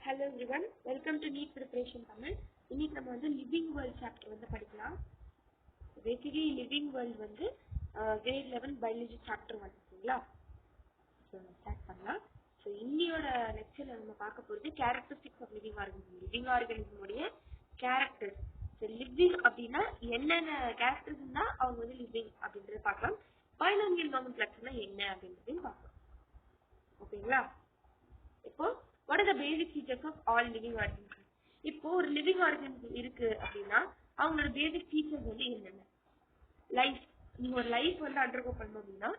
Hello everyone, welcome to NEET Preparation Tamil. இன்னைக்கு நம்ம வந்து லிவிங் வேர்ல்ட் சாப்டர் வந்து படிக்கலாம். பேசிக்கலி லிவிங் வேர்ல்ட் வந்து கிரேட் 11 பயாலஜி சாப்டர் வந்துங்களா. ஸோ ஸ்டார்ட் பண்ணலாம். ஸோ இன்னையோட லெக்சர்ல நம்ம பார்க்க போகிறது characteristics of living organism. Living ஆர்கனிசமுடைய கேரக்டர்ஸ். ஸோ லிவிங் அப்படின்னா என்னென்ன கேரக்டர்ஸ் இருந்தால் அவங்க வந்து லிவிங் அப்படின்றத பார்க்கலாம். பைனாமியல் நாமென்கிளேச்சர்னா என்ன அப்படின்றதையும் பார்க்கலாம். ஓகேங்களா? இப்போ what are the basic features of all living organisms? இப்போ ஒரு லிவிங் ஆர்கனிசம் இருக்கு அப்படின்னா அவங்களோட பேசிக் ஃபீச்சர்ஸ் வந்து என்னென்ன? லைஃப். நீங்க ஒரு லைஃப் வந்து அண்டர்கோ பண்ணணும் அப்படின்னா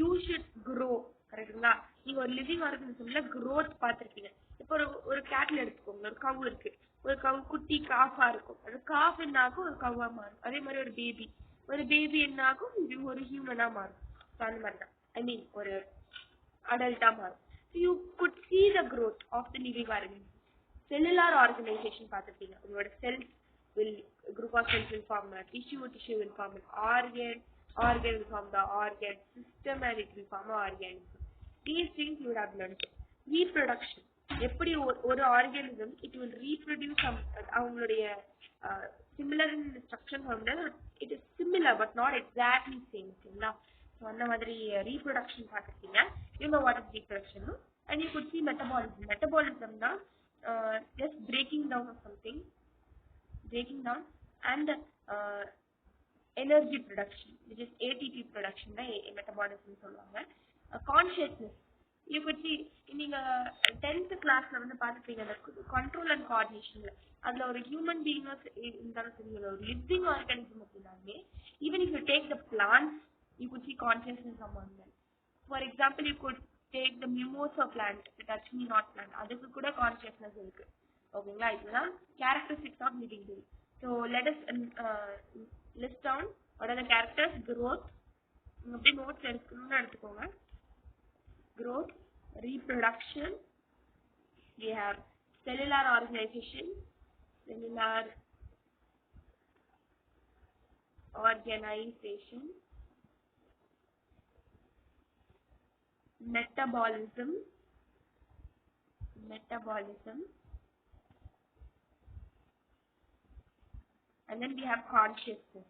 யூ ஷுட் க்ரோ. கரெக்டுங்களா? நீங்க ஒரு லிவிங் ஆர்கனிசம்ல க்ரோத் பார்த்துருப்பீங்க. இப்போ ஒரு கேட்டில் எடுத்துக்கோங்க, ஒரு கவு இருக்கு. ஒரு கவு குட்டி காஃபா இருக்கும். அது காஃப் என்ன ஆகும்? ஒரு கவ்வா மாறும். அதே மாதிரி ஒரு பேபி என்ன ஆகும்? ஒரு ஹியூமனா மாறும். அந்த மாதிரி தான், ஐ மீன் ஒரு அடல்ட்டா மாறும். You could see the growth of the living organism. Cellular organization பார்த்துருப்பீங்க. உங்களோட cells will, group of cells will form a tissue will form an organ will form the organ, systematic will form an organism. These things you would have learned. Reproduction. எப்படி ஒரு organism it will reproduce அவங்களுடைய similar in structure it is similar but not exactly same. ஓகேங்களா? அந்த மாதிரி reproduction பார்த்துருப்பீங்க. You know what is reproduction, no? And you could see metabolism. Metabolism na just breaking down of something, and energy production, which is ATP production na metabolism சொல்லுவாங்க. Consciousness. You could see நீங்க 10th classல வந்து பார்த்துப்பீங்க அந்த control and coordination. அதுல ஒரு human being இருந்தாலும் சரி, ஒரு living organism அப்படின்னாலே, even if you take the plants, you could see consciousness among them. For example, you could take the mimosa plant, the touch me not plant. அதுக்கு கூட consciousness இருக்கு. ஓகேங்களா? இதுதான் characteristics of living being. So let us list down what are the characters. Growth. அப்படியே notes எடுக்கணும்னு எடுத்துக்கோங்க. Growth, reproduction, we have cellular organization, metabolism, and then we have consciousness.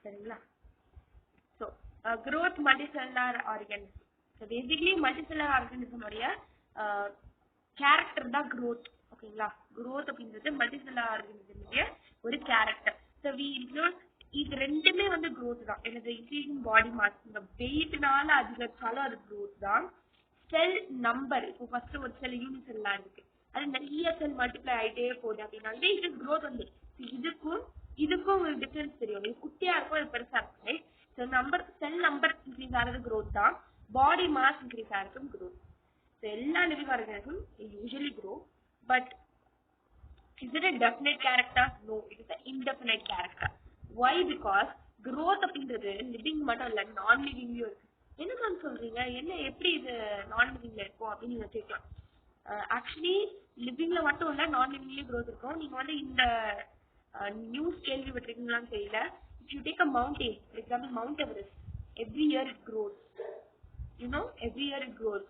சரிங்களா? So growth, multicellular organism. So basically multicellular organism உடைய character தான் growth. ஓகேங்களா? growth அப்படிங்கிறது multicellular organism உடைய ஒரு character. So we include இது ரெண்டுமே வந்து growth தான். எனது increasing body mass, இந்த வெயிட்னால அதிகரிச்சாலும் அது growth தான். செல் நம்பர், இப்போ ஃபர்ஸ்ட் ஒரு செல் யூனிசெல்லா இருக்கு, அது நிறைய செல் மல்டிப்ளை ஆயிட்டே போகுது அப்படின்னாலே இது growth வந்து. இதுக்கும் ஒரு டிஃபரன்ஸ் தெரியும். இது குட்டியா இருக்கும், இது பெருசா இருக்கு. ஸோ செல் நம்பர் இன்க்ரீஸ் ஆகிறது growth தான். பாடி மாஸ் இன்க்ரீஸ் ஆகிறதும் growth. ஸோ எல்லா living organism usually grow, but is it a definite character? No, it is an indefinite character. Why? Because growth அப்படின்றது லிவிங் மட்டும் இல்ல, நான் லிவிங்லயும் இருக்கு. என்ன மேம் சொல்றீங்க, என்ன எப்படி இது நான் லிவிங்ல இருக்கும் அப்படின்னு நீங்க கேட்கலாம். ஆக்சுவலி லிவிங்ல மட்டும் இல்ல, நான் லிவிங்லயும் growth இருக்கும். நீங்க வந்து இந்த நியூஸ் கேள்விப்பட்டிருக்கீங்களான்னு தெரியல. If you take a mountain, for example Mount Everest, every year it grows. You know, every year it grows.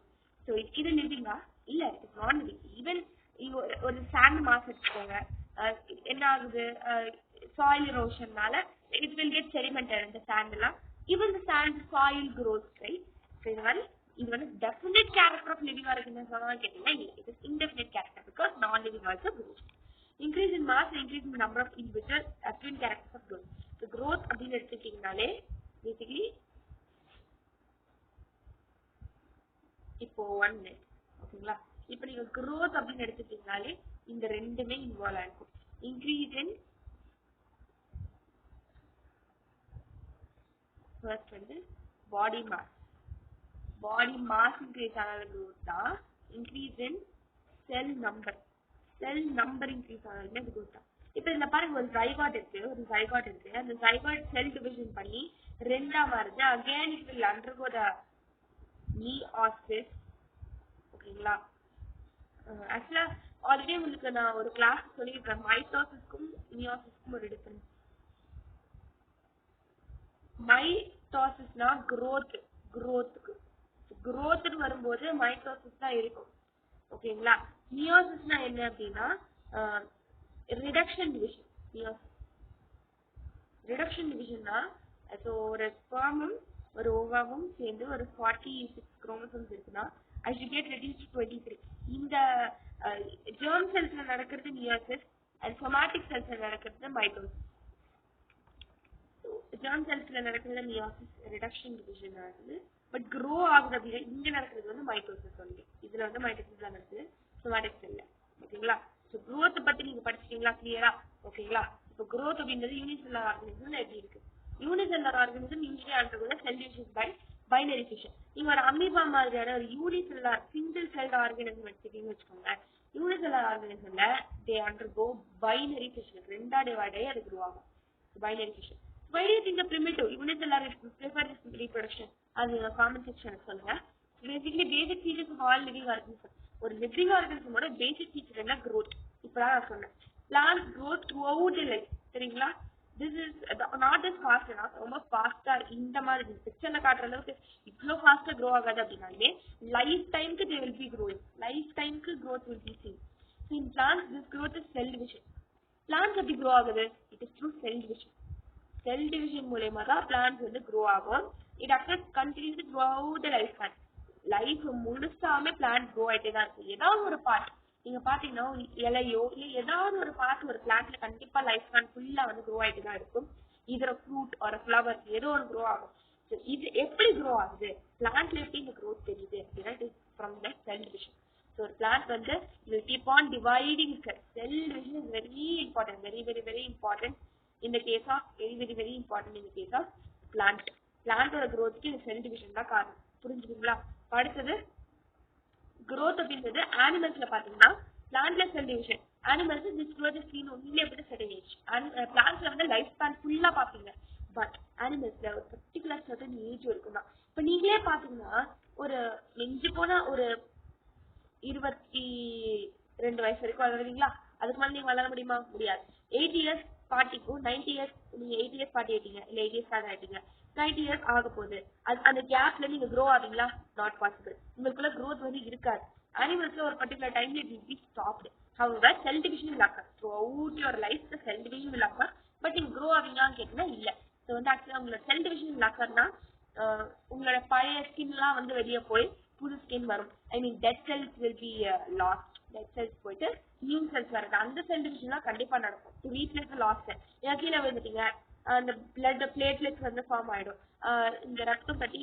So இது லிவிங்கா? இல்ல, it is non living. Even ஒரு சாண்ட் மாஸ் எடுத்துக்கோங்க, என்ன ஆகுது, சாயில் எரோஷன்னால it will get sedimented இந்த sand எல்லாம். even the sand soil grows, right? So இது வந்து definite character of living organism கேட்டீங்கன்னா it is indefinite character because non-living also grows. Increase in mass, increase in number of individual twin characters of growth. So growth அப்படின்னு எடுத்துக்கிட்டீங்கனாலே basically இப்போ 1 minute, ஓகேங்களா? இப்போ நீங்க growth அப்படின்னு எடுத்துக்கிட்டீங்கனாலே இந்த ரெண்டுமே இன்வால்வ் ஆயிருக்கும். increase in first வந்து body mass increase ஆனால growth தான். increase in cell number increase ஆனாலுமே growth தான். இப்போ இதுல பாருங்க, ஒரு ஜைகாட் இருக்கு. அந்த ஜைகாட் செல் டிவிஷன் பண்ணி ரெண்டா மாறுது. again it will undergo the meiosis. ஓகேங்களா? ஆக்சுவலா ஆல்ரெடி உங்களுக்கு நான் ஒரு கிளாஸ் சொல்லியிருக்கேன், மைட்டோசிஸ்க்கும் மியோசிஸ்க்கும் ஒரு டிஃபரன்ஸ். மைட்டோசிஸ்னா growth, growth வரும்போது மைட்டோசிஸ் தான் இருக்கும். ஓகேங்களா? மியோசிஸ்னா என்ன அப்படின்னா ரிடக்ஷன் டிவிஷன். ரிடக்ஷன் டிவிஷன்னா ஒரு ஸ்பெர்மும் ஒரு ஓவாவும் சேர்ந்து ஒரு 46 குரோமோசோம்ஸ் இருக்குன்னா I should get reduced to 23. இந்த germ செல்ஸ்ல நடக்கிறது மியோசிஸ் and somatic செல்ஸ்ல நடக்கிறது மைட்டோசிஸ். germ செல்ஸ்ல நடக்கிறது மியோசிஸ் ரிடக்ஷன் டிவிஷன் ஆகுது. பட் க்ரோ ஆகுறது இங்க நடக்கிறது வந்து மைட்டோசிஸ் ஒன்லி. இதுல வந்து மைட்டோசிஸ் தான் நடக்குது, somatic செல்ல. ஓகேங்களா? ஸோ growth பத்தி நீங்க படிச்சிட்டீங்களா கிளியரா? ஓகேங்களா? இப்போ growth அப்படின்றது யூனிசெல்லுலர் ஆர்கானிசம்ல எப்படி இருக்கு? Unicellular organism usually undergo cell division by binary fission. நீங்க ஒரு அமீபா மாதிரியான ஒரு யூனிசெல்லுலர் சிங்கிள் செல் ஆர்கானிசம் எடுத்துட்டீங்கன்னு வச்சுக்கோங்க. யூனிசெல்லுலர் ஆர்கானிசம்ல தே அண்டர்கோ பைனரி ஃபிஷன். ரெண்டா டிவைட் ஆகி அது க்ரோ ஆகும். Binary fission. Why do you think the primitive unicellular prefer this reproduction? அது comment section சொல்லுங்க. Basically basic features of all living organisms. ஒரு living organism ஓட basic feature என்ன? growth. இப்பதான் நான் சொன்னேன். Plants grow throughout the life. சரிங்களா? This is not as fast enough. ரொம்ப ஃபாஸ்டா இந்த மாதிரி பிக்சர்ல காட்டுற அளவுக்கு இவ்வளோ ஃபாஸ்டா க்ரோ ஆகாது அப்படின்னாலுமே லைஃப் டைம்க்கு they will be growing. Life டைம்க்கு growth will be seen. So in plants this growth is cell division. Plants எப்படி grow ஆகுது? It is through cell division. Cell division மூலமா தான் பிளான்ட்ஸ் வந்து க்ரோ ஆகும். It affects continues throughout the life span. Life முழுசாமே plant grow ஆயிட்டே தான் இருக்கு. ஏதாவது ஒரு பார்ட் நீங்க பாத்தீங்கன்னா இலையோ இல்ல ஏதாவது ஒரு பார்ட் ஒரு பிளான்ட்ல கண்டிப்பா லைஃப் ஸ்பேன் ஃபுல்லா வந்து க்ரோ ஆயிட்டு தான் இருக்கும். இதர ஃப்ரூட் ஒரு ஃபிளவர் ஏதோ ஒரு க்ரோ ஆகும். இது எப்படி க்ரோ ஆகுது? பிளான்ட்ல எப்படி இந்த க்ரோத் தெரியுது அப்படின்னா it is from the cell division. So ஒரு பிளான்ட் வந்து will keep on dividing cells. Cell division is very important, very important. In the case of very important in the case of plant ஓட growth க்கு இந்த cell division தான் காரணம். புரிஞ்சுதுங்களா? அடுத்தது growth அப்படின்றது animalsல பாத்தீங்கன்னா plantல cell division. animals this growth is seen only up to a certain age. plantல வந்து லைஃப் ஸ்பேன் ஃபுல்லா பாப்பீங்க. பட் animalsல ஒரு பர்టిక్యులர் certain ஏஜ் இருக்கும் தான். இப்போ நீங்களே பாத்தீங்கன்னா ஒரு நெஞ்சு போனா ஒரு 22 வயசு வரைக்கும் வளருவீங்களா? அதுக்கு மேல நீங்க வளர முடியுமா? முடியாது. 80 இயர்ஸ் பார்ட்டிக்கும் 90 இயர்ஸ் நீங்க 80 இயர்ஸ் பார்ட்டி ஆயிட்டீங்க இல்ல 80 இயர்ஸ் ஸ்டார்ட் ஆயிட்டீங்க 90 இயர்ஸ் ஆக போகுது. அந்த கேப்ல நீங்க க்ரோ ஆவீங்களா? Not possible. உங்களுக்குள்ள க்ரோத் வந்து இருக்காது. அனிமல்ஸ்ல ஒரு பர்టిక్యులர் டைம்ல it will be stopped. However cell division will occur throughout your life. The cell division will occur. But நீங்க க்ரோ ஆவீங்களான்னு கேட்டீங்கன்னா இல்ல. ஸோ வந்து ஆக்சுவலா உங்களோட செல் டிவிஷன் will occurனா உங்களோட பழைய ஸ்கின்லாம் வந்து வெளியே போய் புது ஸ்கின் வரும். I mean dead cells will be lost. Dead cells போயிட்டு நியூ செல்ஸ் வருது. அந்த செல் டிவிஷன்லாம் கண்டிப்பா நடக்கும். To replace lost cell. ஏன்னா கீழே விழுந்துட்டீங்க அந்த பிளட் பிளேட்லெட்ஸ் வந்து ஃபார்ம் ஆயிடும். இந்த ரத்தம் கட்டி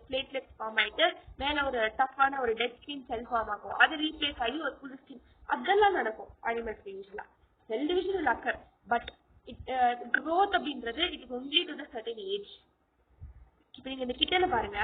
பிளேட்லெட்ஸ் ஃபார்ம் ஆயிட்டு மேல ஒரு டஃப்பான ஒரு டெட் ஸ்கின் செல் ஃபார்ம் ஆகும். அது ரீப்ளேஸ் ஆகி ஒரு புது ஸ்கின் அதெல்லாம் நடக்கும் அனிமல்ஸ் யூஸ்வலா. Cell division will occur but growth அப்படின்றது it is only to the certain age. இப்போ நீங்க இந்த கிட்டல பாருங்க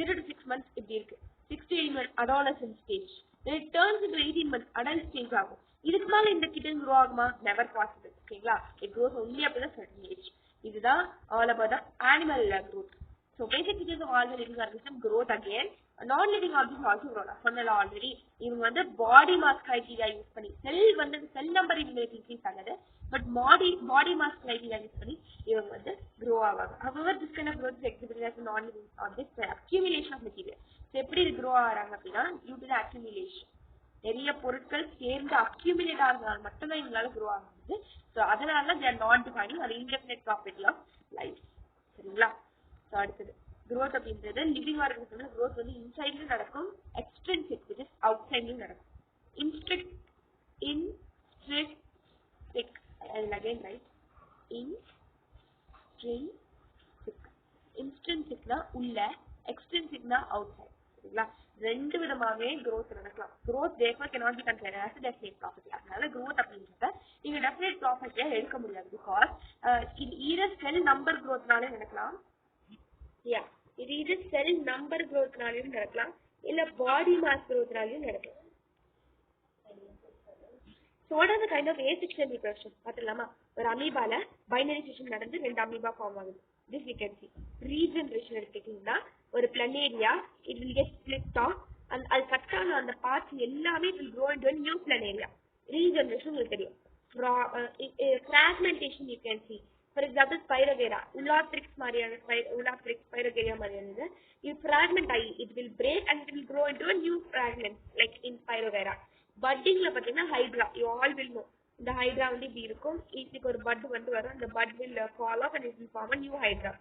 0 to 6 months இப்படி இருக்கு. 6 to 8 months adolescent stage. Then it turns into 18 months adult stage ஆகும். இதுக்கு மேல இந்த கிட்டன் grow ஆகுமா? Never possible. ஓகேங்களா? It grows only up to a certain age. இதுதான் all about the animal growth. So basic features of all the living organisms growth again. Non-living organisms also grow. சொன்னல already இவங்க வந்து body mass criteria use பண்ணி செல் வந்து cell number இவங்களுக்கு increase ஆகுது. But body mass criteria use பண்ணி இவங்க வந்து grow ஆவாங்க. However this kind of growth is exhibited as a non-living organism accumulation of material. So எப்படி இது grow ஆறாங்க அப்படின்னா due to the accumulation. நிறைய பொருட்கள் சேர்ந்து அக்யூமுலேட் ஆகுறதுனால மட்டும்தான் இவங்களால grow ஆகுது. ஸோ அதனால they are not defining an indefinite property of life. சரிங்களா? ஸோ அடுத்தது growth அப்படின்றது லிவிங் ஆர்கனிசம்ல growth வந்து இன்சைட்லயும் நடக்கும், எக்ஸ்ட்ரின்சிக் which is outsideலயும் நடக்கும். Intrinsic and again right intrinsic உள்ள, எக்ஸ்ட்ரின்சிக்னா outside. சரிங்களா? ரெண்டு விதமாவே growth நடக்கலாம். growth therefore cannot be considered as a definite property. அதனால growth அப்படின்றத நீங்க definite property எடுக்க முடியாது. because இது either cell number growthனாலே நடக்கலாம். இது either cell number growthனாலையும் நடக்கலாம் இல்ல body mass growthனாலையும் நடக்கலாம். So what are the kind of asexual reproduction? பாத்தலாமா? ஒரு அமீபால பைனரி ஃபிஷன் நடந்து ரெண்டு அமீபா ஃபார்ம் ஆகுது. This we can see. Regeneration எடுத்துக்கிட்டீங்கன்னா ஒரு planaria it will get split off and அது கட் ஆன அந்த பார்ட்ஸ் எல்லாமே will grow into a new planaria. Regeneration உங்களுக்கு தெரியும். Fragmentation you can see. For example, Spirogyra, Ulatrix mariana, Ulatrix, Spirogyra mariana. If fragment it will break and it will grow into a new fragment, like in Spirogyra. Budding la pathina Hydra, you all will know. The Hydra only be irukum. If you bud vandu varum, the bud will fall off and it will form a new Hydra.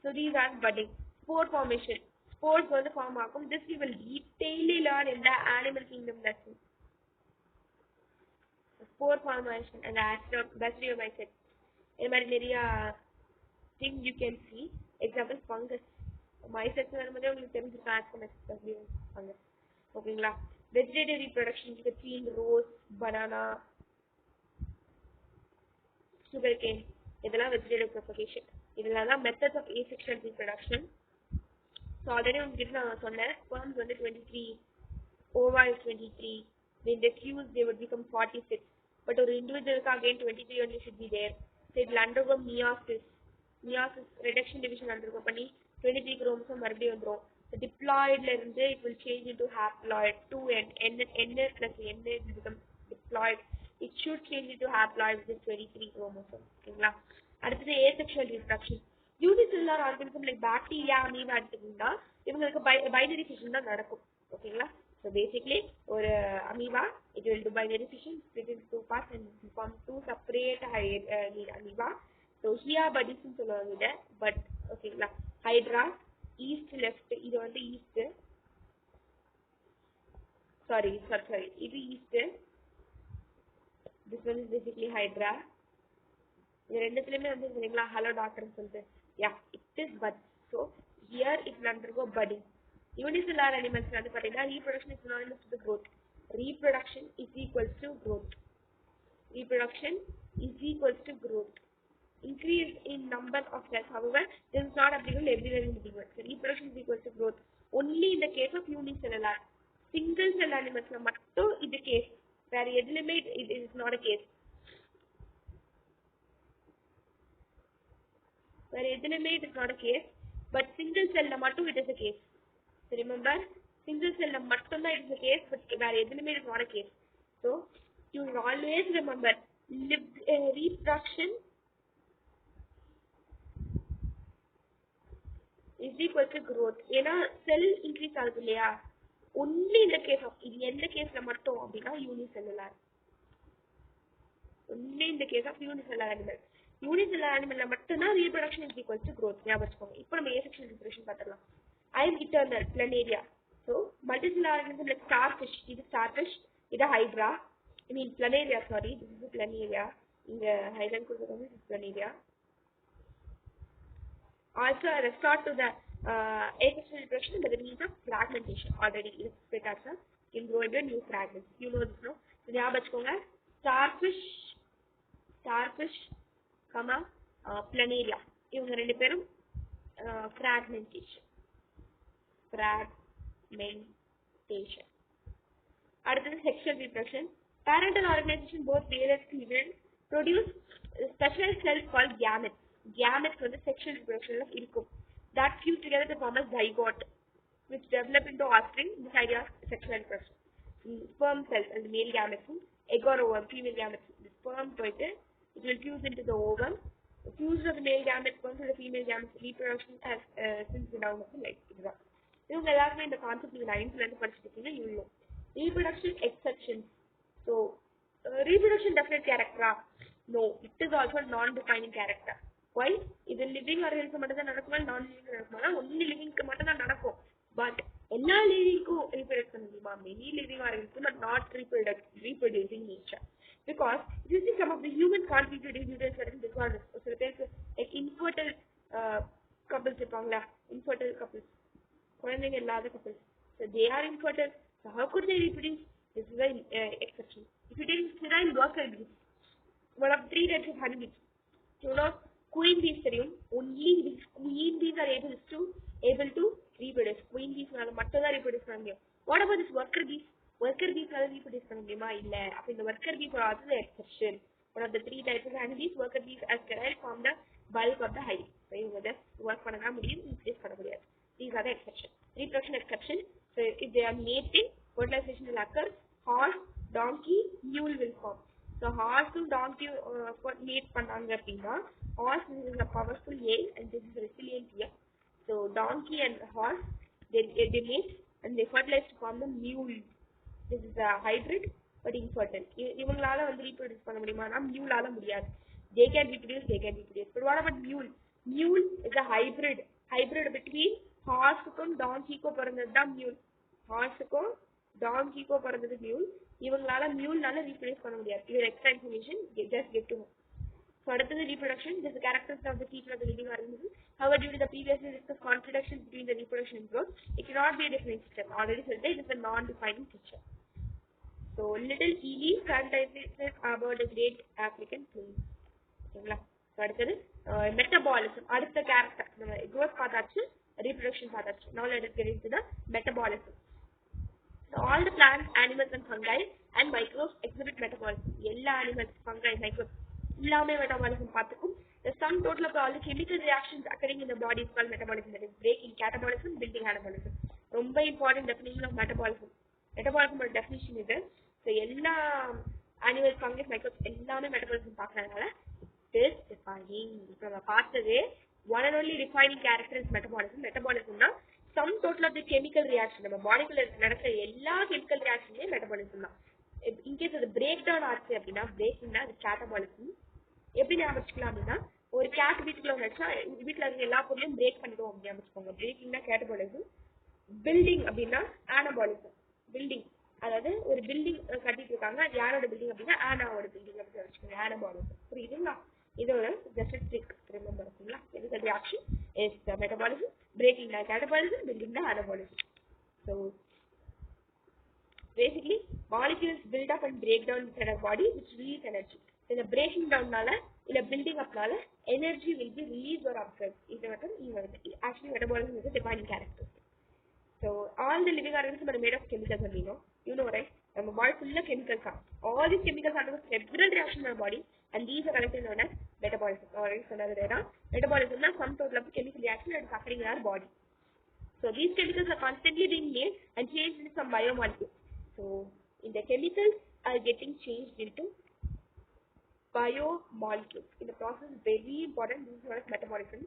So these are budding. Spore formation. Spores வந்து form ஆகும். This we will detailedly learn in the animal kingdom lesson. Spore formation and bacteriomycete. In மாதிரி நிறைய things you can see. Example fungus. Mycetes வரும்போது உங்களுக்கு தெரிஞ்சிருக்கும் ascomycetes fungus. ஓகேங்களா? Vegetative reproduction you can see in rose, banana, sugarcane. இதெல்லாம் vegetative propagation. இதெல்லாம் தான் methods of asexual reproduction. So already உங்களுக்கு நான் சொன்னேன் sperms வந்து 23, ova is 23. When they fuse they would become 46. But ஒரு individual again 23 only should be there. So it will undergo meiosis. Meiosis reduction division undergo பண்ணி 23 chromosome மறுபடியும் வந்துரும். The diploid ல இருந்து it will change into haploid. 2n plus n will become diploid. It should change into haploid with 23 chromosomes. ஓகேங்களா? அடுத்தது asexual reproduction. Unicellular organism like bacteria, amoeba எடுத்துக்கிட்டா இவங்களுக்கு binary fission தான் நடக்கும். ஓகேங்களா? So basically ஒரு amoeba it will do binary fission, split into two parts and form two separate amoeba. So here buddies னு சொல்லுவாங்க இத, but ஓகேங்களா? Hydra east left இது வந்து east, sorry இது east, this one is basically Hydra. இது ரெண்டுத்துலயுமே வந்து சரிங்களா ஹலோ டாக்டர்னு சொல்லிட்டு yeah it is bud. So here it will undergo budding. Unicellular animals வந்து பாத்தீங்கன்னா reproduction is synonymous to the growth. Reproduction is equals to growth. Reproduction is equals to growth. Increase in number of cells, however this is not applicable everywhere in living world. So reproduction is equals to growth only in the case of unicellular. Single cell animals la mattum இது case, வேற எதுலயுமே it is not a case. Where எதுலயுமே it is not a case, but single cell la mattum it is a case. So remember, single cell la mattum da it is a case, but வேற எதுலயுமே it is not a case. So you will always remember reproduction is equal to growth. ஏன்னா cell increase ஆகுது இல்லையா, only in the case of இது எந்த கேஸ்ல மட்டும் அப்படின்னா unicellular. Only in the case of unicellular animal. Unicellular animal மட்டும்தான் reproduction is equal to growth. ஞாபகம் வச்சுக்கோங்க. இப்போ நம்ம asexual reproduction பார்த்துடலாம். I am eternal, planaria. So multicellular organism like starfish, இது starfish, இது hydra. I mean planaria, sorry, this is planaria. இங்க hydra கொடுத்துருக்காங்க, this is planaria. Also resort to the asexual reproduction by the means of fragmentation. Already it is split as a can grow into new fragments. You know this, no? So ஞாபகம் வச்சுக்கோங்க. Starfish, planaria. இவங்க ரெண்டு பேரும் fragmentation. அடுத்தது sexual reproduction. Parental organization both male and female produce special cells called gametes. Gametes வந்து sexual reproduction ல இருக்கும். That fuse together to form a zygote, which develop into offspring. This idea of sexual reproduction. Sperm cells and the male gametes, egg or ovum, female gametes. The sperm போயிட்டு it will fuse into the ovum. The fuse of the male gametes going to the female gametes. Reproduction as since the down of the leg. இவங்க எல்லாருமே இந்த concept நீங்க 9th ல இருந்து படிச்சிருக்கீங்க. you know reproduction exceptions. So reproduction definite character? No, it is also a non-defining character. Why? இது living organism மட்டும் தான் நடக்குமா, நான் லிவிங் நடக்குமா? ஒன்லி லிவிங்க்கு மட்டும் தான் நடக்கும். பட் எல்லா லிவிங்க்கும் ரீப்ரொடக்ட் பண்ண முடியுமா? Many living organism but not reproducing nature. Because you see some of the human contributed due to certain disorders. சில பேருக்கு like infertile couples இருப்பாங்களா, infertile couples, குழந்தைங்க இல்லாத couples. So they are infertile. So how could they reproduce? This is an exception. If you take sterile worker bees, one of 3 types of honeybees, you know queen bees தெரியும். only these queen bees are able to reproduce. queen bees நால மட்டும் தான் reproduce பண்ண முடியும். What about this worker bees? worker bees நால reproduce பண்ண முடியுமா? இல்ல. அப்ப இந்த worker bees are also the exception. One of the 3 types of honeybees, worker bees as sterile form the bulk of the hive. So இவங்க just work பண்ண தான் முடியும், reproduce பண்ண முடியாது. These are the exceptions. Reproduction exception. So if they are mating, fertilization will occur. Horse, donkey, mule will form. So horse and donkey mate பண்ணாங்க அப்படின்னா Horse, this is a powerful male and this is a resilient year. So donkey and horse, they mate and they fertilize to form the mule. This is a hybrid but infertile. இவங்களால வந்து reproduce பண்ண முடியுமானா muleால முடியாது. They can reproduce. But what about mule? Mule is a hybrid between horse-க்கும் donkey-க்கும் பிறந்தது தான் mule. Horse-க்கும் donkey-க்கும் பிறந்தது mule. இவங்களால muleனால reproduce பண்ண முடியாது. இது extra information, just get to know. So அடுத்தது reproduction. This is the characteristics of the feature of the living organism. However, due to the previously discussed contradictions between the reproduction and growth, it cannot be a definite system. Already said that it is a non-defining feature. So little Ely fantasizes about the great African plains. ஓகேங்களா? So அடுத்தது metabolism. அடுத்த character நம்ம growth பார்த்தாச்சு, reproduction பார்த்தாச்சு. Now let us get into the metabolism. So all the plants, animals and fungi and microbes exhibit metabolism. எல்லா animals, fungi, microbes எல்லாமே metabolism பார்த்துக்கும். The sum total of all the chemical reactions occurring in the body is called metabolism. That is breaking catabolism, building anabolism. ரொம்ப important definition of metabolism. Metabolism ஒரு definition இது. So எல்லா animals, fungi, microbes எல்லாமே metabolism பார்க்கறதுனால it is defining. இப்போ நம்ம பார்த்தது one and only defining character is metabolism. Metabolism னா sum total of the chemical reaction. நம்ம பாடிக்குள்ள நடக்கிற எல்லா chemical reactionமே metabolism தான். In case அது break down ஆச்சு அப்படின்னா breaking னா அது catabolism. எப்படி ஞாபகம் வச்சுக்கலாம் அப்படின்னா ஒரு கேட் வீட்டுக்குள்ள வச்சா வீட்டுல இருக்க எல்லா பொருளையும் பிரேக் பண்ணிடுவோம் அப்படின்னு ஞாபகம் வச்சுக்கோங்க. பிரேக்கிங் தான் catabolism. பில்டிங் அப்படின்னா anabolism. பில்டிங் அதாவது ஒரு பில்டிங் கட்டிட்டு இருக்காங்க, அது யாரோட பில்டிங் அப்படின்னா ஆனாவோட பில்டிங் அப்படின்னு வச்சுக்கோங்க. anabolism. புரியுதுங்களா? இதோட just a trick, remember ஓகேங்களா? chemical reaction is the metabolism, breaking the catabolism, building the anabolism. So basically molecules build up and break down inside our body which release energy. So the breaking down nala illa building up nala energy will be released or absorbed. Actually metabolism is a defining character. So all the living organisms are made of chemicals, and you know right? Our body full of chemicals are. All these chemicals undergo several reactions in our body, and these are collectively known as metabolism. Alright, so another metabolism is some total of chemical reaction that is occurring in our body. So these chemicals are constantly being made and changed into some biomolecules. So in the chemicals are getting changed into biomolecules. In the process is very important. This is known as metabolism.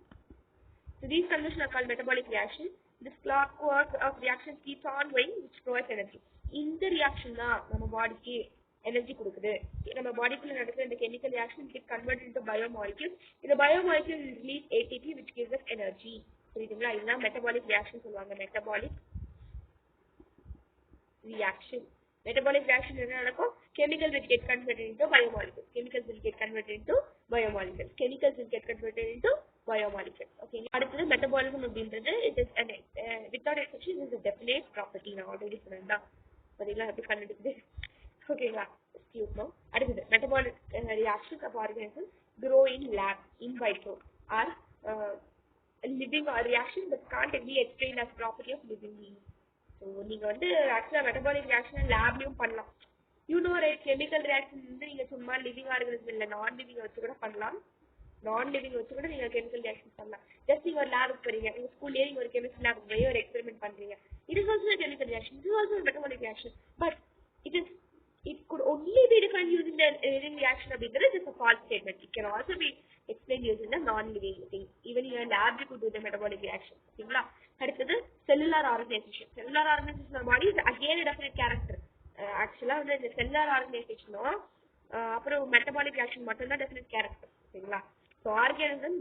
So these conditions are called metabolic reaction. This clockwork of reactions keeps on going, which provides energy. In the reaction na nama body ku energy கொடுக்குது. நம்ம பாடிக்குள்ள நடக்கிற இந்த chemical reaction get converted into biomolecules. இந்த biomolecule will release ATP which gives us energy. புரியுதுங்களா? இதுதான் metabolic reaction சொல்லுவாங்க. Metabolic reaction. Metabolic reaction என்ன நடக்கும்? Chemical will get converted into biomolecules. Chemicals will get converted into biomolecules. Chemicals will get converted into biomolecules. Okay. அடுத்தது metabolism அப்படின்றது it is an without exception is a definite property. நான் already சொன்னேன். பாத்தீங்களா எப்படி கண்டுபிடிக்குது? ஓகேங்களா? Excuse me. அடுத்தது metabolic reactions of organisms grow in lab, in vitro, are living reaction that can't be explained as property of living beings. So நீங்க வந்து actually metabolic reaction லேப்லயும் பண்ணலாம். You know right, chemical reaction வந்து நீங்க சும்மா living organism இல்ல non living வச்சு கூட பண்ணலாம். நான் லிவிங் வச்சு கூட நீங்க கெமிக்கல் ரியாக்ஷன் பண்ணலாம். ஜஸ்ட் நீங்க ஒரு லேபுக்கு போறீங்க, உங்க ஸ்கூல்லேயே நீங்க ஒரு கெமிஸ்ட்ரி லேபுக்கு போய் ஒரு எக்ஸ்பெரிமெண்ட் பண்றீங்க. It is also a chemical reaction. It is also a metabolic reaction. But it could only be defined using the living reaction அப்படிங்கிறது is a false statement. It can also be explained using the non-living thing. Even in a lab you could do the metabolic reaction. ஓகேங்களா? அடுத்தது cellular organization. Cellular organization of body is again a definite character. ஆக்சுவலா வந்து இந்த cellular organizationம் அப்புறம் metabolic reaction மட்டும் தான் definite character. ஓகேங்களா? So organism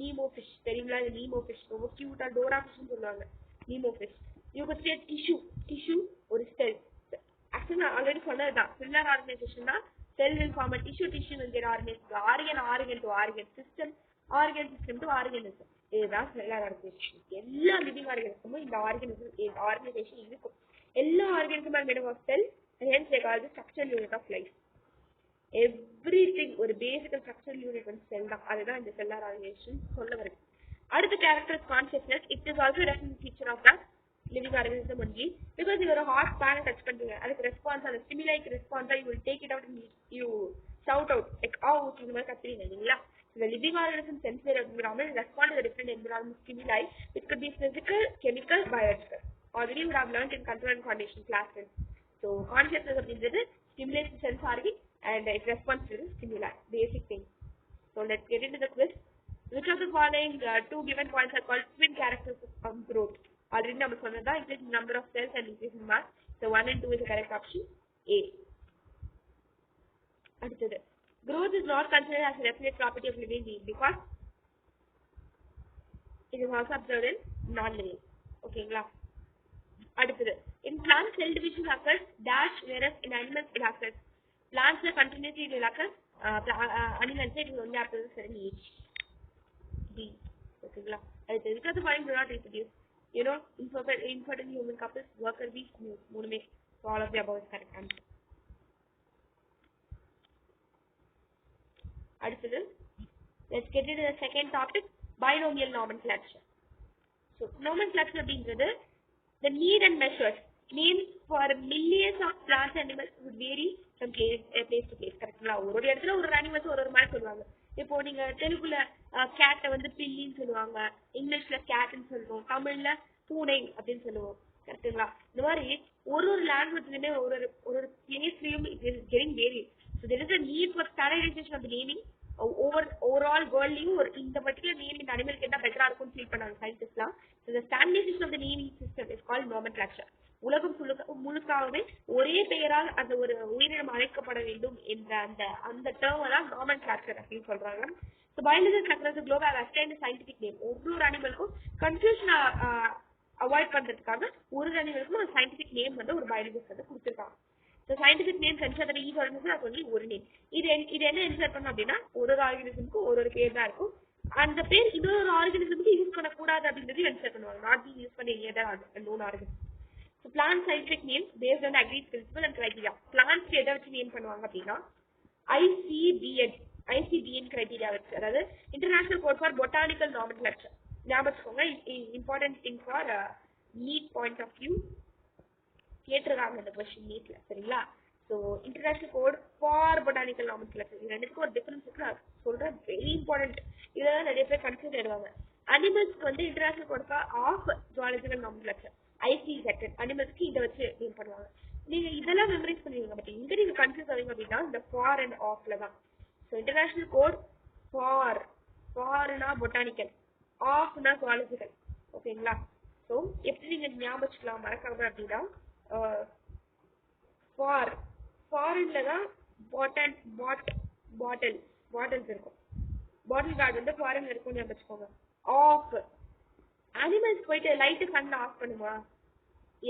Nemo fish. தெரியுங்களா? இது Nemo fish ரொம்ப கியூட்டா டோரா ஃபிஷ்னு சொல்லுவாங்க. Nemo fish. You could say tissue ஒரு cell. Actually நான் ஆல்ரெடி சொன்னதுதான். cellular organization தான் cell will form a tissue will get organized. Organ to organ system to organism. இதுதான் cellular organization. எல்லா living organismமும் இந்த organization இருக்கும். எல்லா organism are made up of cells and hence they call the structural unit of life. Everything ஒரு basic structural unit வந்து cell தான். அதுதான் இந்த cellular organization சொல்ல வருது. அடுத்த character is consciousness. It is also a definite feature of the living organism only. Because you are a hot pan touch பண்றீங்க, அதுக்கு ரெஸ்பான்ஸ் அந்த ஸ்டிமுலைக்கு ரெஸ்பான்ஸா you will take it out and you shout out like out இந்த மாதிரி கத்துறீங்க இல்லைங்களா? The living organism sensory environment respond to the different environment stimuli which could be physical, chemical, biological. Already you have learned in control and condition class 10. So consciousness அப்படின்றது stimulates the sense organ and it responds to the stimuli, basic thing. So let's get into the quiz. Which of the following two given points are called twin characteristics of growth? Already number one is increase in number of cells and increase in mass. So 1 and 2 is the correct option. A. Growth is not considered as a definite property of living being because it is also observed in non-living. Okay, in plants, cell division occurs dash, whereas in animals it occurs. Plants continuously will occur. Animals it will only happen at a certain age. D. Okay, because the following do not reproduce. You know, infertile human couples, worker bees, move. So all of the above is correct answer. Let's get into the second topic, binomial nomenclature. So nomenclature being the need and measures means for millions of plants and animals would vary from place to place. Correct? ஒரு இடத்துல ஒரு animals ஒரு மாதிரி சொல்லுவாங்க. இப்போ நீங்க தெலுங்குல கேட்டை வந்து பில்லின்னு சொல்லுவாங்க, இங்கிலீஷ்ல கேட்னு சொல்லுவோம், தமிழ்ல பூனை அப்படின்னு சொல்லுவோம். கரெக்டுங்களா? இந்த மாதிரி ஒரு லாங்குவேஜ்லயுமே ஒரு பிளேஸ்லயும் it is getting vary. So there is a need for standardization of the naming. Overall worldலயும் ஒரு இந்த particular name இந்த அனிமலுக்கு என்ன பெட்டரா இருக்கும்னு ஃபீல் பண்ணாங்க சயின்டிஸ்ட்லாம். So the standardization of the naming system is called nomenclature. உலகம் முழுக்காகவே ஒரே பெயரால் அந்த ஒரு உயிரினம் அழைக்கப்பட வேண்டும் என்ற அந்த டேர்ம் தான் nomenclature அப்படின்னு சொல்றாங்க. So biologists across the globe have assigned a scientific name. ஒவ்வொரு அனிமலுக்கும் கன்ஃபியூஷன் அவாய்ட் பண்றதுக்காக ஒரு அனிமலுக்கும் ஒரு சயின்டிபிக் நேம் வந்து ஒரு பயாலஜிஸ்ட் வந்து கொடுத்துருக்காங்க. So scientific names ensure that each organism has only one name. இது என்ன இன்சர்ட் பண்ணோம் அப்படின்னா ஒரு ஆர்கானிசமுக்கு ஒரு பேர் தான் இருக்கும். அந்த பேர் இன்னொரு ஆர்கானிசமுக்கு யூஸ் பண்ணக்கூடாது அப்படின்றது இன்சர்ட் பண்ணுவாங்க. நாட் பீங் யூஸ் பண்ண any other known organism. So plant scientific names based on agreed principle and criteria. Plants எதை வச்சு நேம் பண்ணுவாங்க அப்படின்னா ICBN criteria வச்சு, அதாவது International Code for Botanical Nomenclature. ஞாபகம் வச்சுக்கோங்க, important thing for neat point of view. கேட்டிருக்காங்க இந்த கொஸ்டின் நீட்ல, சரிங்களா? So international code for botanical nomenclature, இது ரெண்டுக்கும் ஒரு டிஃபரன்ஸ் இருக்கு. நான் சொல்றேன், வெரி இம்பார்ட்டன்ட். இதெல்லாம் நிறைய பேர் கன்ஃபியூஸ் ஆயிடுவாங்க. அனிமல்ஸ்க்கு வந்து international code of zoological nomenclature ICZ, அனிமல்ஸ்க்கு இதை வச்சு நேம் பண்ணுவாங்க. நீங்க இதெல்லாம் மெமரைஸ் பண்ணுவீங்க, பட் இங்க நீங்க கன்ஃபியூஸ் ஆவீங்க அப்படின்னா இந்த ஃபார் அண்ட் ஆஃப்ல தான். ஸோ இன்டர்நேஷனல் கோட் ஃபார்னா பொட்டானிக்கல், ஆஃப்னா ஜுவாலஜிக்கல். ஓகேங்களா? ஸோ எப்படி நீங்க ஞாபகம் வச்சுக்கலாம் மறக்காம அப்படின்னா ஃபாரின்ல தான் பாட்டில்ஸ் இருக்கும். பாட்டில் கார்டு வந்து ஃபாரின்ல இருக்கும் ஞாபகம் வச்சுக்கோங்க. ஆஃப் அனிமல்ஸ் போயிட்டு லைட்டு ஃபேன்ல ஆஃப் பண்ணுமா?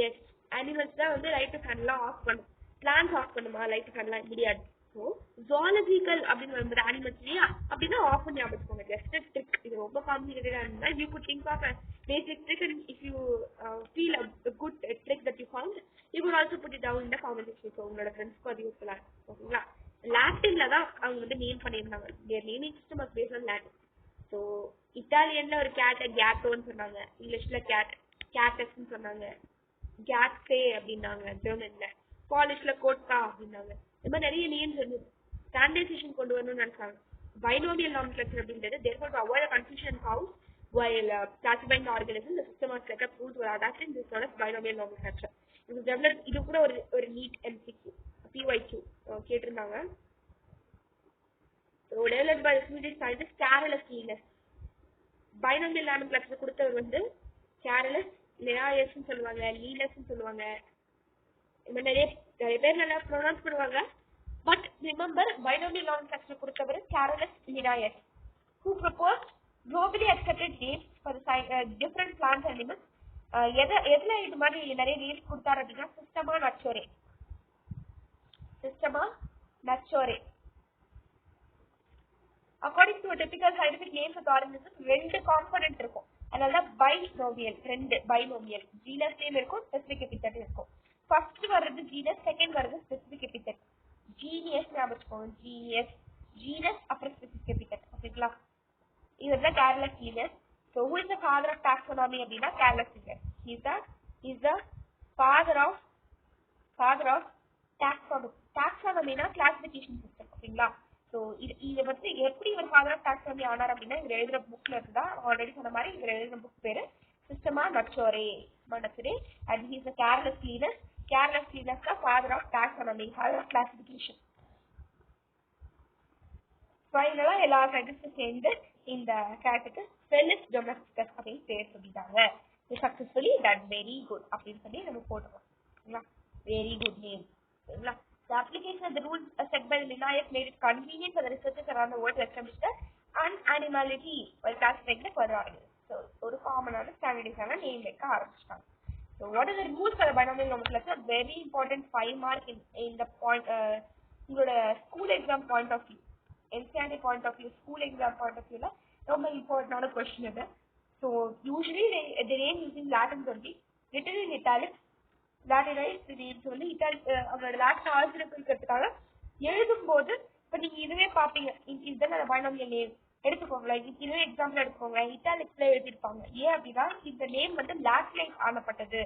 எஸ், அனிமல்ஸ் தான் வந்து லைட்டு ஃபேன்லாம் ஆஃப் பண்ணும். பிளான்ஸ் ஆஃப் பண்ணுமா லைட்டு ஃபேன்லாம்? முடியாது. ஸோ ஜுவாலஜிக்கல் அப்படின்னு வரும்போது அனிமல்ஸ்லயே அப்படின்னா ஆஃப் ஞாபகம் வச்சுக்கோங்க. ஜஸ்ட் ட்ரிக், இது ரொம்ப காம்ப்ளிகேட்டடா இருந்தா you could think of basic trick, and if you feel a good trick that you found, you could also put it down in the comment section. So உங்களோட ஃப்ரெண்ட்ஸ்க்கு அது யூஸ்ஃபுல்லா இருக்கும். ஓகேங்களா? லாட்டின்ல தான் அவங்க வந்து நேம் பண்ணியிருந்தாங்க. their naming system was based on Latin. So இட்டாலியன்ல ஒரு கேட்டை கேட்டோன்னு சொன்னாங்க, இங்கிலீஷ்ல கேட்டஸ்ன்னு சொன்னாங்க, கேட்ஸே அப்படின்னாங்க, ஜெர்மன்ல பாலிஷ்ல கோட்டா அப்படின்னாங்க. இந்த மாதிரி நிறைய நேம்ஸ் இருந்தது. ஸ்டாண்டர்டைசேஷன் கொண்டு வரணும்னு நினைச்சாங்க. பைனோமியல் நாமென்க்ளேச்சர் அப்படின்றது therefore to avoid a confusion cows while classifying the organism, the system of set up rules were adapted. This is known as binomial nomenclature. It was developed. இது கூட ஒரு neat MCQ PYQ கேட்டிருந்தாங்க. So developed by the Swedish scientist Carolus Linnaeus. Binomial nomenclature கொடுத்தவர் வந்து Carolus Linnaeus னு சொல்லுவாங்க, Linnaeus னு சொல்லுவாங்க. இந்த நிறைய பேர் நல்லா ப்ரொனவுன்ஸ் பண்ணுவாங்க. பட் ரிமெம்பர், binomial nomenclature கொடுத்தவர் Carolus Linnaeus, who proposed globally accepted names for the different plants and animals. எதுல இது மாதிரி நிறைய நேம்ஸ் கொடுத்தாரு அப்படின்னா சிஸ்டமா நச்சோரே. According to typical scientific names of organism ரெண்டு காம்பனன்ட் இருக்கும். அதனால பைனோமியல், ரெண்டு பைனோமியல். ஜீனஸ் நேம் இருக்கும், ஸ்பெசிபிக் எபித்தட் இருக்கும். ஃபர்ஸ்ட் வர்றது ஜீனஸ், செகண்ட் வர்றது ஸ்பெசிபிக் எபித்தட். ஜீனியஸ் ஞாபகம் வச்சுக்கோங்க, ஜீனஸ் அப்புறம் ஸ்பெசிபிக் எபித்தட். ஓகேங்களா? He is the Carolus Linnaeus. So who is the father of taxonomy அப்படின்னா Carolus Linnaeus. He is the father of taxonomy. Taxonomy-னா classification system. ஓகேங்களா? So இத பத்தி எப்படி ஒரு father of taxonomy ஆனார் அப்படின்னா இவர் எழுதுற புக்ல இருக்குதா. ஆல்ரெடி சொன்ன மாதிரி இவர் எழுதுற புக் பேரு Systema Naturae, and he is the Carolus Linnaeus. Carolus Linnaeus the father of taxonomy, father of classification. ஃபைனலா எல்லா சயின்டிஸ்டும் சேர்ந்து இந்த கேட்டுக்கு ஃபெலிஸ் டொமஸ்டிகஸ் அப்படின்னு பேர் சொல்லிட்டாங்க. சக்சஸ்ஃபுல்லி தட் வெரி குட் அப்படின்னு சொல்லி நம்ம போட்டுருவோம். சரிங்களா? Very good name. சரிங்களா? The application of the rules set by Linnaeus made it convenient for the researchers around the world to establish the animality while classifying the further organisms. So, ஒரு காமனான ஸ்டாண்டர்டைஸான name வைக்க ஆரம்பிச்சிட்டாங்க. So, what are the rules for the binomial nomenclature? Very important 5 mark in the point. உங்களோட school exam point of view, NCERT point of view, school exam point of வியூல ரொம்ப இம்பார்ட்டன்டான question இது. So usually the name using Latin only, written in italics. Latinise names வந்து அவங்களோட Latin ஆரிஜினை குறிக்கிறதுக்காக எழுதும்போது இப்போ நீங்க இதுவே பாப்பீங்க, இதுதான் அந்த பைனாமியல் நேம் எடுத்துக்கோங்களேன், இதுவே எக்ஸாம்பிள் எடுத்துக்கோங்களேன், இட்டாலிக்ஸ்ல எழுதிருப்பாங்க. ஏன் அப்படின்னா இந்த நேம் வந்து லாட்டினைஸ் ஆனப்பட்டது,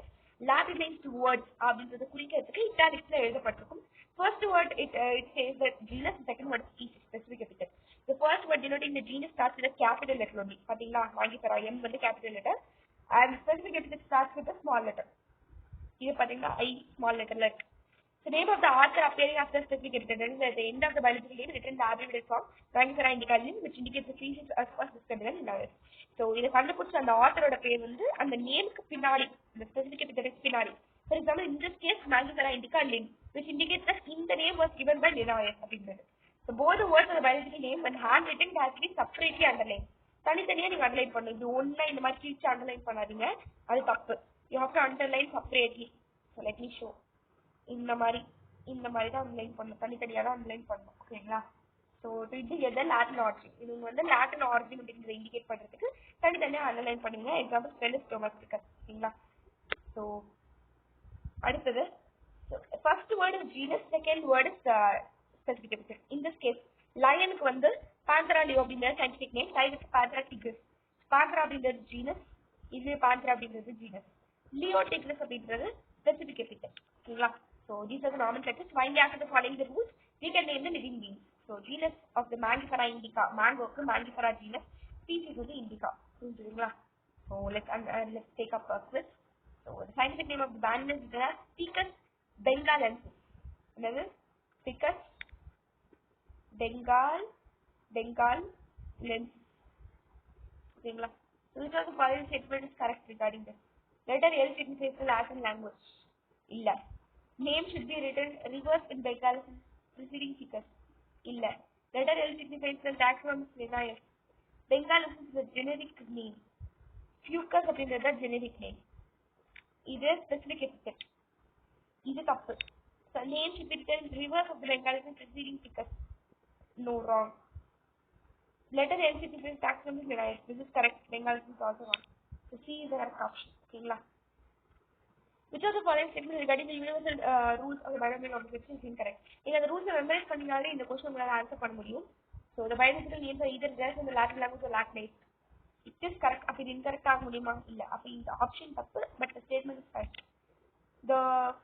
லாட்டினைஸ்டு வேர்ட்ஸ் அப்படின்றத குறிக்கிறதுக்கு இட்டாலிக்ஸ்ல எழுதப்பட்டிருக்கும். First word it says that genus, second word species, specific epithet. The first word denoting the genus starts with a capital letter only. பாத்தீங்களா, Mangifera M வந்து capital letter and specific epithet starts with a small letter. இது பாத்தீங்கன்னா I small letter like. The name of the author appearing after specific epithet is at the end of the biological name written in the abbreviated form Mangifera indica which indicates the species as first described in Linnaeus. So இத கண்டுபிடிச்ச அந்த ஆத்தரோட பேர் வந்து அந்த நேமுக்கு பின்னாடி, அந்த specific epithet பின்னாடி. For example, in this case, Mangifera indica Linn, which indicates that in the name was given by Linnaeus. So both the words of the biological name when handwritten has to be separately underlined. தனித்தனியா நீங்க underline பண்ணணும். இது ஒண்ணா இந்த மாதிரி கிழிச்சு underline பண்ணாதீங்க, அது தப்பு. You have to underline separately. So let me show. இந்த மாதிரி தான் அண்டர்லைன் பண்ணணும், தனித்தனியா தான் அண்டர்லைன் பண்ணணும். ஓகேங்களா? ஸோ இது எது லாட்டின் ஆரிஜின், இது வந்து லாட்டின் ஆரிஜின் அப்படிங்கிறத இண்டிகேட் பண்றதுக்கு தனித்தனியா அண்டர்லைன் பண்ணுவீங்க. Example Felis domesticus. ஓகேங்களா? ஸோ அடுத்தது first word is genus, second word is specific epithet. In this case lionக்கு வந்து Panthera leo அப்படிங்கிற scientific name, tigerக்கு Panthera tigris. Panthera அப்படிங்கிறது genus, இது Panthera அப்படிங்கிறது genus. Leo tigris அப்படிங்கிறது specific epithet. ஓகேங்களா? So these are the nomenclatures. Finally, after the following the rules, we can name the living beings. So genus of the Mangifera indica, mangoக்கு Mangifera genus, species வந்து indica. புரிஞ்சுதுங்களா? So let's take up a quiz. So the scientific name of the band is Ficus bengalensis. Another Ficus bengalensis. Okay, so which of the following statement is correct regarding this? Letter L signifies the Latin language. Illa. Name should be written reversed in bengalensis preceding Ficus. Illa. Letter L signifies the taxon Linnaeus. Bengalensis is a generic name. Fucus is a generic name. This is specific epithet. This is தப்பு. So name should be written in reverse of the bengalensis preceding Ficus. No, wrong. Letter L should be written taxonomy Linnaeus. This is correct. Bengalensis is also wrong. So C is the correct option. Okay, which of the following statements regarding the universal rules of the binomial nomenclature is incorrect? நீங்க அந்த rules memorise பண்ணீங்கனாலே இந்த question உங்களால answer பண்ண முடியும். So the biological names are either derived from the Latin language or Latinized. It is correct. அப்ப இது incorrect ஆக முடியுமா? இல்ல. அப்ப இந்த ஆப்ஷன் தப்பு, but the statement is correct. The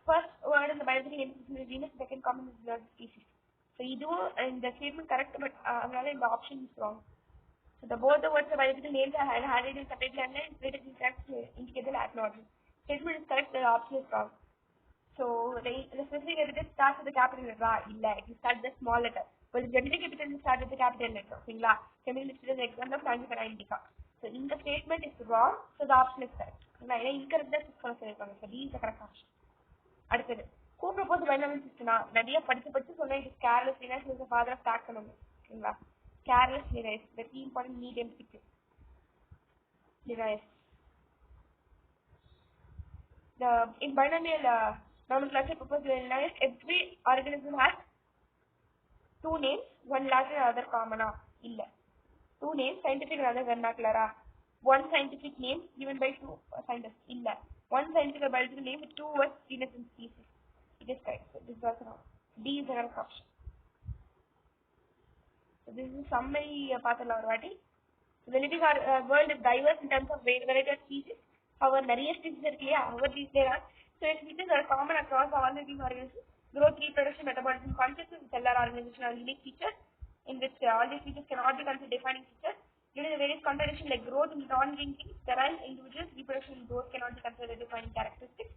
first word in the biological name is genus, second common is the species. So இதுவும் இந்த statement correct, but அதனால இந்த option is wrong. So both the words of biological names are handwritten separately and written in text to indicate the Latin origin. Statement is correct, the option is wrong. So the specific epithet starts with the capital letter. இல்ல, it starts with the small letter. But the generic epithet starts with the capital letter. ஓகேங்களா? Chemically listed as example of Mangifera indica. So in the statement is wrong, so the option is correct. ஏன்னா incorrect தான் choose பண்ண சொல்லிருக்காங்க. So D is the correct option. அடுத்தது who proposed binomial system? நிறைய படிச்சு சொன்னா இது Carolus Linnaeus is the father of taxonomy. ஓகேங்களா? Carolus Linnaeus, the key important need MCQ. Linnaeus. In binomial nomenclature proposed by Linnaeus, every organism has two names, one Latin and other common. இல்ல. Two names, scientific and other vernacular. One scientific name given by two scientists. இல்ல. One scientific or biological name with two words, genus and species. It is correct. So this is also wrong. D is the correct option. So this is summary பார்த்தலாம் ஒரு வாட்டி. The living world is diverse in terms of variety of species. However, நிறைய species இருக்கு இல்லையா? However, there are so species are common across all living organisms. Growth, reproduction, metabolism, consciousness in cellular organization are unique features in which all these features cannot be considered defining features. Due to the various contradictions like growth in non-living things, sterile individuals, reproduction in those cannot be considered defining characteristics.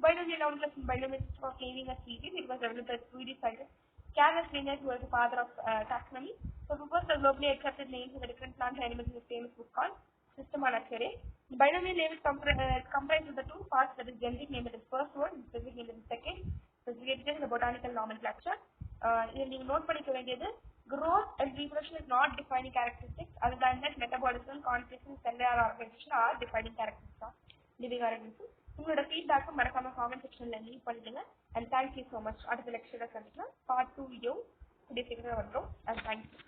Binomial nomenclature in binomial system of naming a species, it was developed by Swedish scientist Carolus Linnaeus, who was the father of taxonomy. So propose the globally accepted names of the different plant animals in the famous book called Systema Naturae. The binomial name is comprised of the two parts, that is generic name, that is first word, and specific name, that is second. Specificated in the botanical nomenclature. இதில் நீங்கள் note பண்ணிக்க வேண்டியது growth and reproduction is not defining characteristics. Other than that, metabolism, concentration, cellular organization are defining characteristics of living organisms. உங்களோட ஃபீட்பேக்கும் மறக்காம comment செக்ஷன்ல leave பண்ணிடுங்க. And thank you so much. அடுத்த லெக்சரில் சந்திக்கலாம். பார்ட் 2 வீடியோ கூடிய சீக்கிரம் வந்துடும். And thank you.